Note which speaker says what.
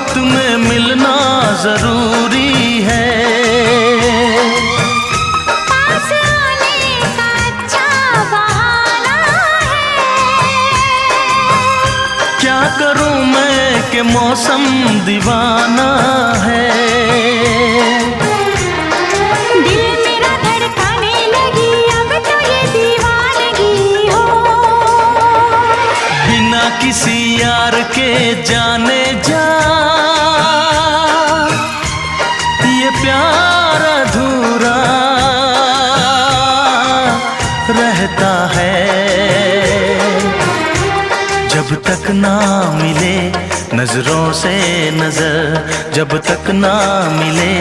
Speaker 1: वक्त में मिलना जरूरी है।
Speaker 2: पास आने का अच्छा बहाना है।
Speaker 1: क्या करूं मैं कि मौसम दीवाना है।
Speaker 2: दिल मेरा धड़काने लगी अब तो ये दीवानगी हो।
Speaker 1: बिना किसी यार के जाने जा ये प्यार अधूरा रहता है। जब तक ना मिले नजरों से नजर, जब तक ना मिले